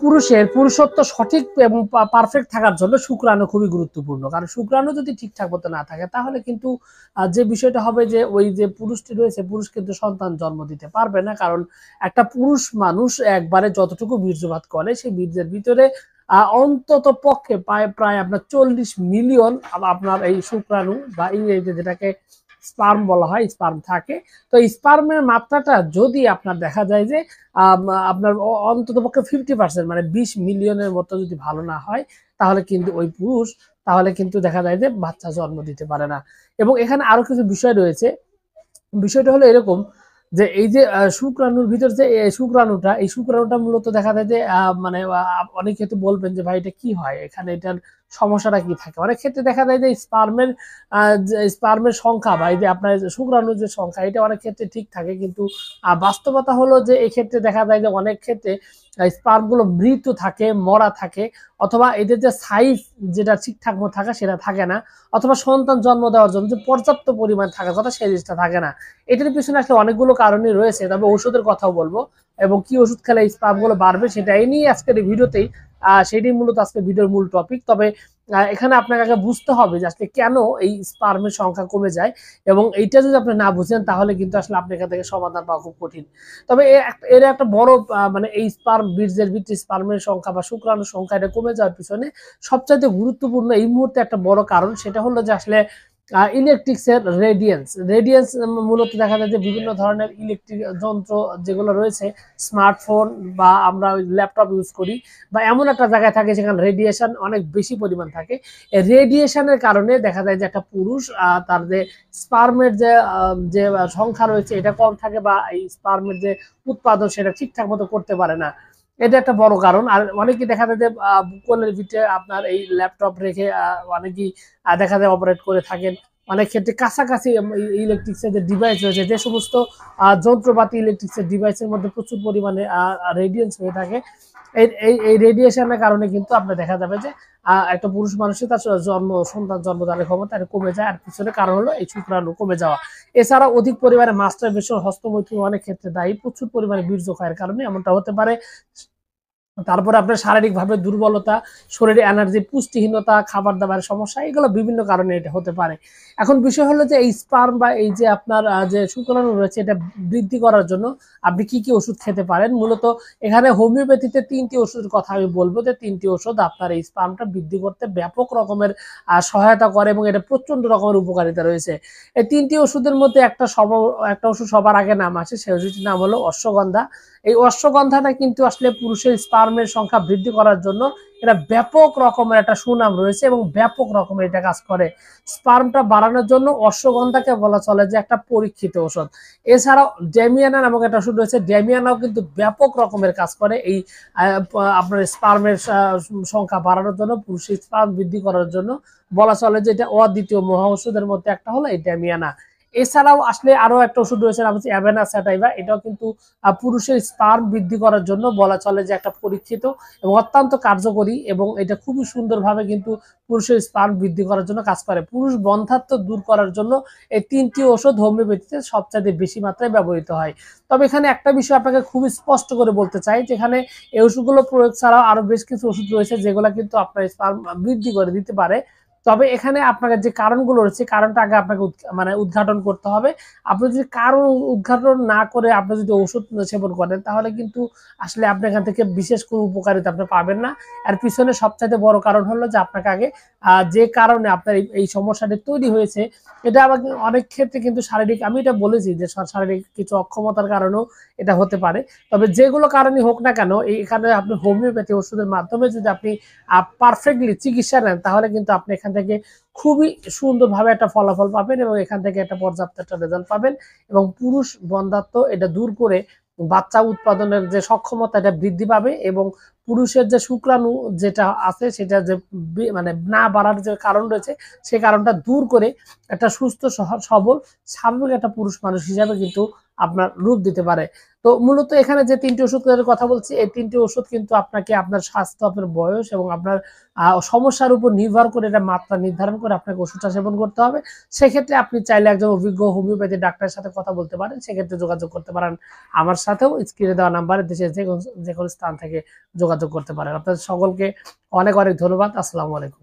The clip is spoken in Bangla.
পুরুষের পুরুষত্ব সঠিক এবং পারফেক্ট থাকার জন্য শুক্রাণু খুবই গুরুত্বপূর্ণ। কারণ শুক্রাণু যদি ঠিকঠাক মতো না থাকে তাহলে কিন্তু যে বিষয়টা হবে যে ওই যে পুরুষটি রয়েছে পুরুষ কিন্তু সন্তান জন্ম দিতে পারবে না। কারণ একটা পুরুষ মানুষ একবারে যতটুকু বীর্যপাত করে সেই বীর্যের ভিতরে অন্তত পক্ষে প্রায় আপনার 40 মিলিয়ন আপনার এই শুক্রাণু বা ইংরেজিতে যেটাকে স্পার্ম বলা হয়, স্পার্ম থাকে। তো স্পার্মের মাত্রাটা যদি আপনার দেখা যায় যে আপনার অন্তত পক্ষে 50%, মানে 20 মিলিয়নের মতো যদি ভালো না হয় তাহলে কিন্তু ওই পুরুষ তাহলে কিন্তু দেখা যায় যে বাচ্চা জন্ম দিতে পারে না। এবং এখানে আরো কিছু বিষয় রয়েছে। বিষয়টা হলো এরকম যে এই যে শুক্রাণুর ভিতর যে শুক্রাণুটা, এই শুক্রাণুটা মূলত দেখা যায় যে মানে অনেক ক্ষেত্রে বলবেন যে ভাই এটা কি হয়, এখানে এটার সমস্যাটা কি থাকে। অনেক ক্ষেত্রে দেখা যায় যে স্পার্মের সংখ্যা বা এই যে আপনার শুক্রাণুর যে সংখ্যা এটা অনেক ক্ষেত্রে ঠিক থাকে, কিন্তু বাস্তবতা হলো যে এই ক্ষেত্রে দেখা যায় যে অনেক ক্ষেত্রে স্পার্ম গুলো মৃত থাকে, মরা থাকে, অথবা এদের যে সাইজ যেটা ঠিকঠাক মতো থাকে সেটা থাকে না, অথবা সন্তান জন্ম দেওয়ার জন্য যে পর্যাপ্ত পরিমাণ থাকার কথা সেই জিনিসটা থাকে না। এটার পিছনে আসলে অনেকগুলো কারণই রয়েছে, তবে ওষুধের কথাও বলবো এবং কি ওষুধ খেলে এই স্পার্ম গুলো বাড়বে সেটাই নিয়ে আজকের এই ভিডিওতেই, সেটাই মূলত আজকে ভিডিওর মূল টপিক। তবে এখানে আপনাকে আগে বুঝতে হবে যে আসলে কেন এই স্পার্মের সংখ্যা কমে যায়, এবং এইটা যদি আপনি না বুঝেন তাহলে কিন্তু আসলে আপনি এখান থেকে সমাধান পাওয়া খুব কঠিন। তবে এর একটা বড় মানে এই স্পার্ম বীর্যের ভিত্তি স্পার্মের সংখ্যা বা শুক্রাণুর সংখ্যা এটা কমে যাওয়ার পিছনে সবচাইতে গুরুত্বপূর্ণ এই মুহূর্তে একটা বড় কারণ সেটা হলো যে আসলে ইলেকট্রিক্সের রেডিয়েন্স মূলত দেখা যায় যে বিভিন্ন ধরনের ইলেকট্রিক যন্ত্র যেগুলো রয়েছে, স্মার্টফোন বা আমরা ল্যাপটপ ইউজ করি, বা এমন একটা জায়গায় থাকে যেখানে রেডিয়েশন অনেক বেশি পরিমাণ থাকে। এই রেডিয়েশনের কারণে দেখা যায় যে একটা পুরুষ তার যে স্পার্মের যে সংখ্যা রয়েছে এটা কম থাকে, বা এই স্পার্মের যে উৎপাদন সেটা ঠিকঠাক মতো করতে পারে না। এটা একটা বড় কারণ। আর অনেকেই দেখা যায় যে কোলের ভিতরে আপনার এই ল্যাপটপ রেখে অনেকেই দেখা যায় অপারেট করে থাকেন। অনেক ক্ষেত্রে কাছাকাছি ইলেকট্রিক্সের যে ডিভাইস রয়েছে, যে সমস্ত যন্ত্রপাতি ইলেকট্রিক্সের ডিভাইসের মধ্যে প্রচুর পরিমাণে রেডিয়েন্স হয়ে থাকে, এই রেডিয়েশনের কারণে কিন্তু আপনার দেখা যাবে যে একটা পুরুষ মানুষের তার সন্তান জন্মদানের ক্ষমতা কমে যায়। আর পিছনে কারণ হলো এই শুক্রাণু কমে যাওয়া। এছাড়া অধিক পরিমাণে মাস্টারবেশন, হস্তমৈথুন অনেক ক্ষেত্রে দায়ী। প্রচুর পরিমাণে বীর্য ক্ষয়ের কারণে এমনটা হতে পারে। তারপরে আপনার শারীরিকভাবে দুর্বলতা, শরীরে এনার্জি, পুষ্টিহীনতা, খাবার দাবারের সমস্যা, এগুলো বিভিন্ন কারণে এটা হতে পারে। এখন বিষয় হলো যে এই স্পার্ম বা এই যে আপনার যে শুক্রাণু রয়েছে এটা বৃদ্ধি করার জন্য আপনি কি কি ওষুধ খেতে পারেন। মূলত এখানে হোমিওপ্যাথিতে 3টি ওষুধের কথা আমি বলবো, যে 3টি ওষুধ আপনার এই স্পার্মটা বৃদ্ধি করতে ব্যাপক রকমের সহায়তা করে এবং এটা প্রচন্ড রকমের উপকারিতা রয়েছে। এই 3টি ওষুধের মধ্যে একটা ওষুধ সবার আগে নাম আসে, সেই ওষুধটির নাম হলো অশ্বগন্ধা। এই অশ্বগন্ধাটা কিন্তু আসলে পুরুষের স্পার্মের সংখ্যা বৃদ্ধি করার জন্য এটা ব্যাপক রকমের একটা সুনাম রয়েছে এবং ব্যাপক রকমের এটা কাজ করে। স্পার্মটা বাড়ানোর জন্য অশ্বগন্ধাকে বলা চলে যে একটা পরীক্ষিত ওষুধ। এছাড়াও ড্যামিয়ানা নামক একটা ওষুধ রয়েছে, ড্যামিয়ানাও কিন্তু ব্যাপক রকমের কাজ করে এই আপনার স্পার্মের সংখ্যা বাড়ানোর জন্য, পুরুষের স্পার্ম বৃদ্ধি করার জন্য। বলা চলে যে এটা অদ্বিতীয় মহা ওষুধের মধ্যে একটা হলো এই ড্যামিয়ানা। এছাড়াও আসলে আরো একটা ওষুধ রয়েছে নাম হচ্ছে অ্যাভেনা স্যাটাইভা, এটাও কিন্তু পুরুষের স্পার্ম বৃদ্ধি করার জন্য বলা চলে যে একটা পরীক্ষিত এবং অত্যন্ত কার্যকরী, এবং এটা খুবই সুন্দরভাবে কিন্তু পুরুষের স্পার্ম বৃদ্ধি করার জন্য কাজ করে। পুরুষ বন্ধ্যাত্ব দূর করার জন্য এই 3টি ওষুধ হোমিওপ্যাথিতে সবচেয়ে বেশি মাত্রায় ব্যবহৃত হয়। তবে এখানে একটা বিষয় আপনাকে খুবই স্পষ্ট করে বলতে চাই, যেখানে এই ওষুধগুলো প্রয়োগ ছাড়াও আরো বেশ কিছু ওষুধ রয়েছে যেগুলো কিন্তু আপনার স্পার্ম বৃদ্ধি করে দিতে পারে। তবে এখানে আপনাকে যে কারণগুলো রয়েছে কারণটা আগে আপনাকে মানে উদ্ঘাটন করতে হবে। আপনি যদি কারণ উদ্ঘাটন না করে আপনি যদি ওষুধ সেবন করেন তাহলে কিন্তু আসলে আপনি এখান থেকে বিশেষ কোনো উপকারিতা আপনি পাবেন না। এর পিছনে সবচাইতে বড় কারণ হলো যে আপনাকে আগে যে কারণে আপনার এই সমস্যাটি তৈরি হয়েছে এটা আবার অনেক ক্ষেত্রে কিন্তু শারীরিক, আমি এটা বলেছি যে শারীরিক কিছু অক্ষমতার কারণেও এটা হতে পারে। তবে যেগুলো কারণই হোক না কেন এখানে আপনি হোমিওপ্যাথি ওষুধের মাধ্যমে যদি আপনি পারফেক্টলি চিকিৎসা নেন তাহলে কিন্তু আপনি এখান থেকে খুবই সুন্দরভাবে একটা ফলাফল পাবেন এবং এখান থেকে একটা পর্যাপ্ত একটা রেজাল্ট পাবেন, এবং পুরুষ বন্ধ্যাত্ব এটা দূর করে বাচ্চা উৎপাদনের যে সক্ষমতা এটা বৃদ্ধি পাবে, এবং পুরুষের যে শুক্রাণু যেটা আছে সেটা যে মানে না বাড়ার যে কারণ রয়েছে সেই কারণটা দূর করে একটা সুস্থ সবল স্বাভাবিক একটা পুরুষ মানুষ হিসাবে কিন্তু আপনার রূপ দিতে পারে। তো মূলত এখানে যে ৩ টি ওষুধের কথা বলছি, এই ৩ টি ওষুধ কিন্তু আপনাকে আপনার স্বাস্থ্য, আপনার বয়স এবং আপনার সমস্যার উপর নির্ভর করে এটা মাত্রা নির্ধারণ করে আপনাকে ওষুধটা সেবন করতে হবে। সেক্ষেত্রে আপনি চাইলে একজন অভিজ্ঞ হোমিওপ্যাথি ডাক্তারের সাথে কথা বলতে পারেন। সেক্ষেত্রে যোগাযোগ করতে পারেন আমার সাথেও। স্ক্রিনে দেওয়া নাম্বারে দেশের যেকোনো স্থান থেকে যোগাযোগ করতে পারেন। আপনাদের সকলকে অনেক ধন্যবাদ। আসসালামু আলাইকুম।